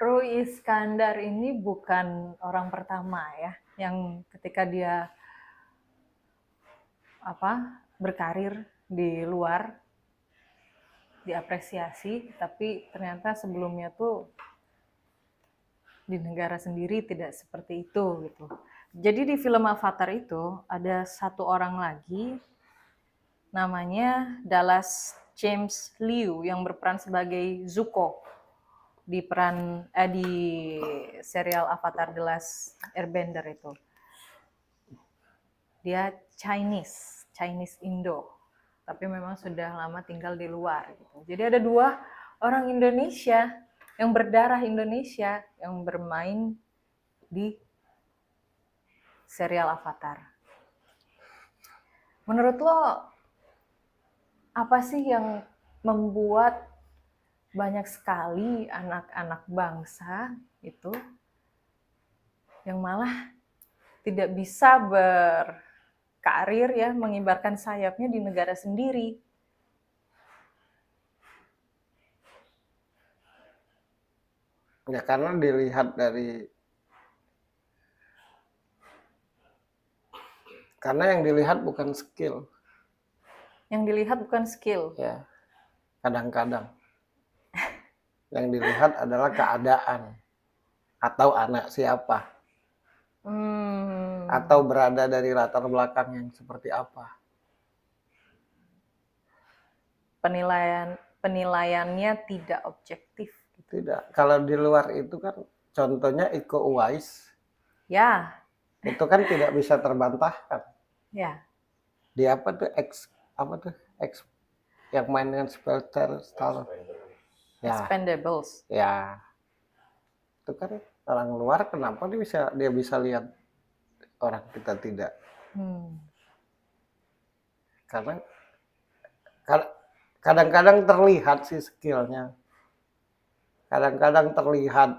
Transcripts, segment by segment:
Rui Iskandar ini bukan orang pertama ya, yang ketika dia berkarir di luar diapresiasi, tapi ternyata sebelumnya tuh di negara sendiri tidak seperti itu gitu. Jadi di film Avatar itu ada satu orang lagi namanya Dallas James Liu yang berperan sebagai Zuko di serial Avatar The Last Airbender itu. Dia Chinese Indo, tapi memang sudah lama tinggal di luar gitu. Jadi ada dua orang Indonesia yang berdarah Indonesia yang bermain di serial Avatar. Menurut lo apa sih yang membuat banyak sekali anak-anak bangsa itu yang malah tidak bisa berkarir ya, mengibarkan sayapnya di negara sendiri? Ya karena dilihat dari karena yang dilihat bukan skill. Yang dilihat bukan skill. Ya. Kadang-kadang yang dilihat adalah keadaan atau anak siapa. Atau berada dari latar belakang yang seperti apa. Penilaiannya tidak objektif. Tidak. Kalau di luar itu kan contohnya Iko Uwais. Ya. Itu kan tidak bisa terbantahkan. Ya. Dia yang main dengan Sylvester Stallone. Ya. Expendables. Ya. Itu kan orang luar, kenapa dia bisa lihat orang kita tidak? Karena kadang-kadang terlihat sih skillnya. Kadang-kadang terlihat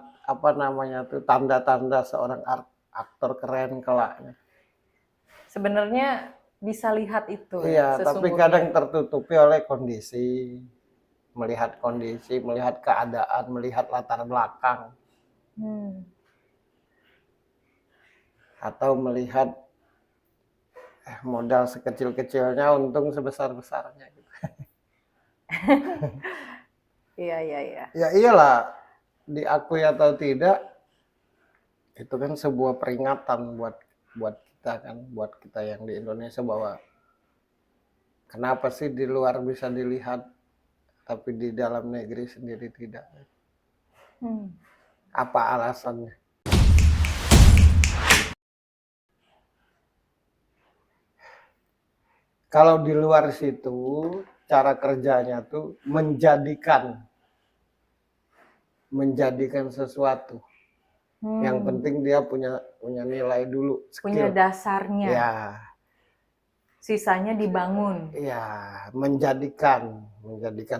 tanda-tanda seorang aktor keren kelaknya. Sebenarnya bisa lihat itu. Iya, tapi kadang tertutupi oleh kondisi, melihat keadaan, melihat latar belakang, atau melihat modal sekecil-kecilnya, untung sebesar-besarnya. Iya. Ya iyalah, diakui atau tidak, itu kan sebuah peringatan buat kita kan, buat kita yang di Indonesia, bahwa kenapa sih di luar bisa dilihat tapi di dalam negeri sendiri tidak? Apa alasannya? Kalau di luar situ cara kerjanya tuh menjadikan sesuatu. Yang penting dia punya nilai dulu, skill. Punya dasarnya. Ya. Sisanya dibangun. Ya, menjadikan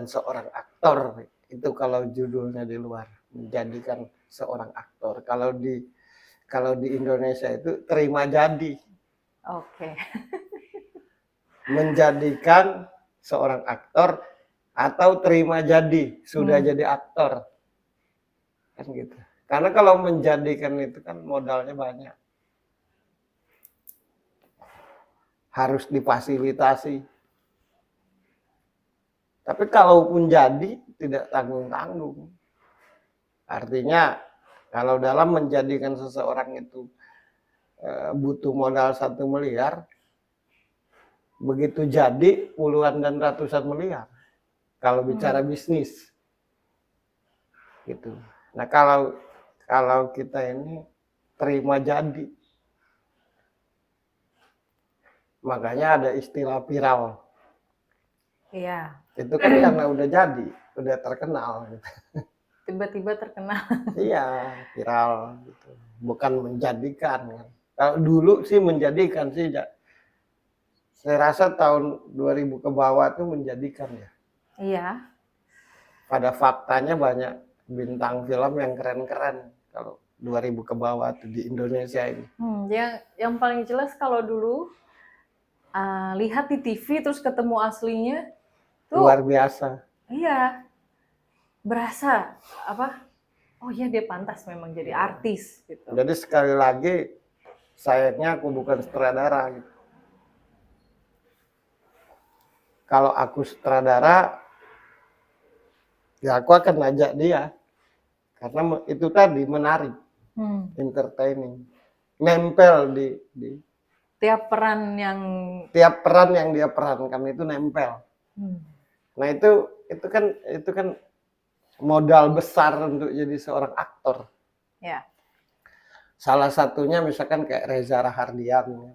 seorang aktor. Itu kalau judulnya di luar, menjadikan seorang aktor. Kalau di Indonesia itu terima jadi. Oke. Menjadikan seorang aktor atau terima jadi, sudah jadi aktor. Kan gitu. Karena kalau menjadikan itu kan modalnya banyak. Harus difasilitasi. Tapi kalaupun jadi, tidak tanggung-tanggung. Artinya, kalau dalam menjadikan seseorang itu butuh modal 1 miliar, begitu jadi puluhan dan ratusan miliar. Kalau bicara bisnis. Gitu. Nah, kalau kita ini terima jadi. Makanya ada istilah viral. Iya. Itu kan karena udah jadi, udah terkenal. Tiba-tiba terkenal. Iya, viral. Gitu. Bukan menjadikan. Kalau dulu sih menjadikan sih. Saya rasa tahun 2000 ke bawah tuh menjadikan ya. Iya. Pada faktanya banyak bintang film yang keren-keren. Kalau 2000 ke bawah tuh di Indonesia ini. Yang paling jelas kalau dulu lihat di TV terus ketemu aslinya tuh luar biasa. Iya. Berasa Oh iya, dia pantas memang jadi artis gitu. Jadi sekali lagi sayangnya aku bukan sutradara gitu. Kalau aku sutradara, ya aku akan ajak dia karena itu tadi menarik, entertaining, nempel di Tiap peran yang tiap peran yang dia perankan itu nempel. Nah itu kan modal besar untuk jadi seorang aktor. ya. Salah satunya misalkan kayak Reza Rahardian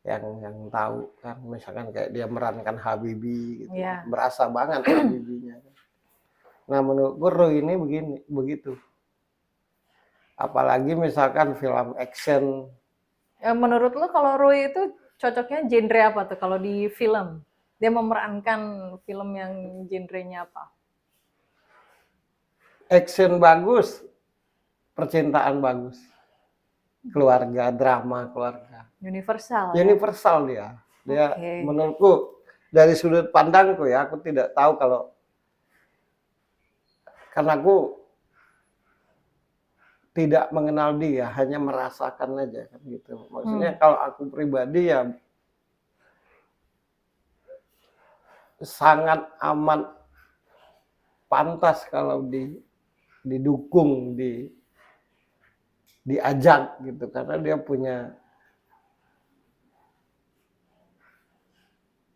yang tahu kan, misalkan kayak dia merankan Habibie gitu, Ya. berasa banget Habibie-nya. Nah menurutku Roy ini begitu. Apalagi misalkan film action. Menurut lo kalau Roy itu cocoknya genre apa tuh kalau di film? Dia memerankan film yang genrenya apa? Action bagus, percintaan bagus, keluarga, drama keluarga. Universal ya? Universal dia. Dia Oke. menurutku dari sudut pandangku ya, aku tidak tahu karena aku tidak mengenal dia, hanya merasakan aja kan gitu. Maksudnya kalau aku pribadi ya sangat amat pantas kalau didukung, diajak gitu, karena dia punya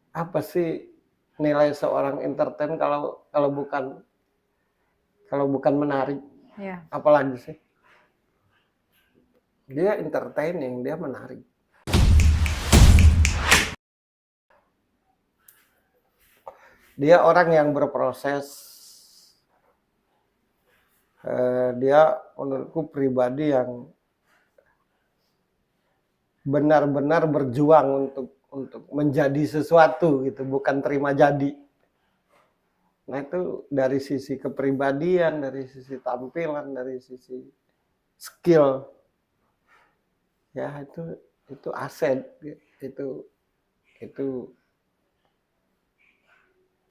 apa sih nilai seorang entertain kalau bukan menarik, Ya. apalagi sih? Dia entertaining, dia menarik. Dia orang yang berproses. Dia menurutku pribadi yang benar-benar berjuang untuk menjadi sesuatu gitu, bukan terima jadi. Nah itu dari sisi kepribadian, dari sisi tampilan, dari sisi skill, ya itu aset, itu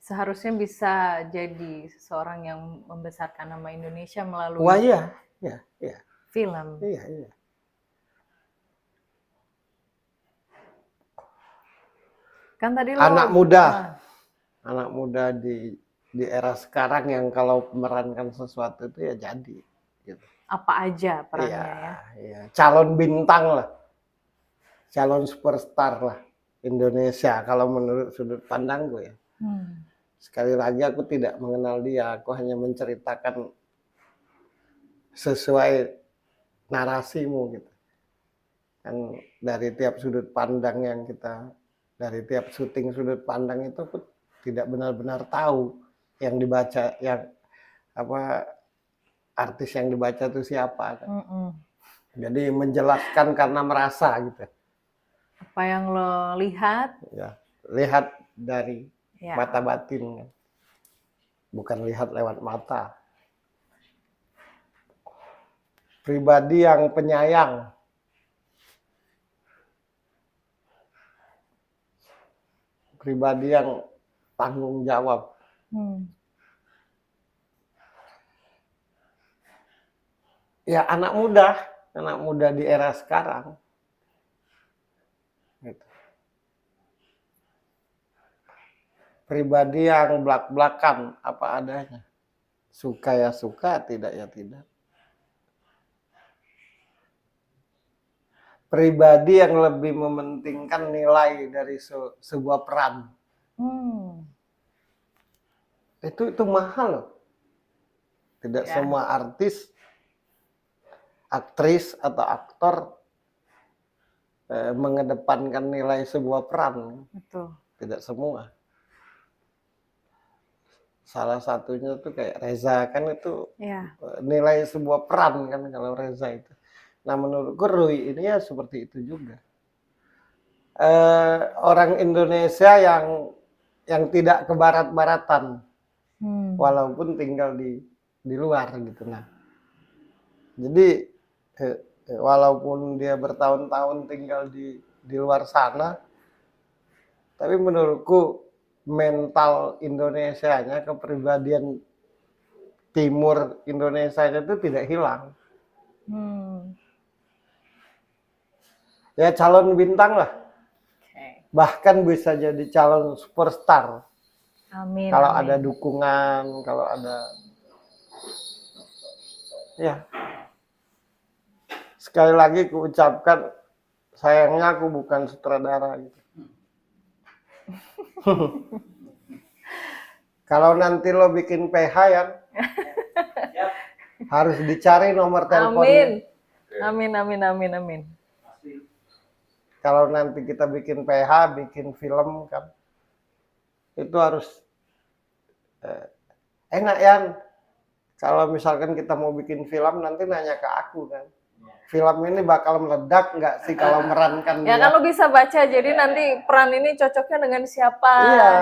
Seharusnya bisa jadi seseorang yang membesarkan nama Indonesia melalui wah ya film. iya. Kan tadi lo Anak muda di era sekarang yang kalau memerankan sesuatu itu ya jadi gitu. apa aja perannya ya? Iya. Calon bintang lah, calon superstar lah Indonesia kalau menurut sudut pandang gue ya. Sekali lagi aku tidak mengenal dia, aku hanya menceritakan sesuai narasimu gitu. Kan dari tiap sudut pandang yang dari tiap syuting sudut pandang itu aku tidak benar-benar tahu yang dibaca, yang apa artis yang dibaca itu siapa kan. Jadi menjelaskan karena merasa gitu. Apa yang lo lihat? Ya, lihat dari mata batin, bukan lihat lewat mata. Pribadi yang penyayang, pribadi yang tanggung jawab. Ya anak muda di era sekarang. Gitu. Pribadi yang belak-belakan apa adanya. Suka ya suka, tidak ya tidak. Pribadi yang lebih mementingkan nilai dari sebuah peran. Itu mahal loh. Tidak semua artis, aktris atau aktor mengedepankan nilai sebuah peran. Betul. Tidak semua. Salah satunya tuh kayak Reza kan itu nilai sebuah peran kan kalau Reza itu. Nah menurutku Roy ini ya seperti itu juga. Orang Indonesia yang tidak ke barat-baratan, walaupun tinggal di luar gitu. Nah, jadi walaupun dia bertahun-tahun tinggal di luar sana, tapi menurutku mental Indonesianya, kepribadian timur Indonesia itu tidak hilang. Hmm. Ya calon bintang lah. Oke. Bahkan bisa jadi calon superstar. Amin. Kalau amin. ada dukungan, kalau ada ya. Sekali lagi ku ucapkan sayangnya aku bukan sutradara gitu. Kalau nanti lo bikin PH ya, harus dicari nomor teleponnya. Amin. Amin. Kalau nanti kita bikin PH, bikin film kan, itu harus enak ya. Kalau misalkan kita mau bikin film, nanti nanya ke aku kan. Film ini bakal meledak nggak sih kalau merankan Ya dia? kan lo bisa baca, jadi nanti peran ini cocoknya dengan siapa. Iya.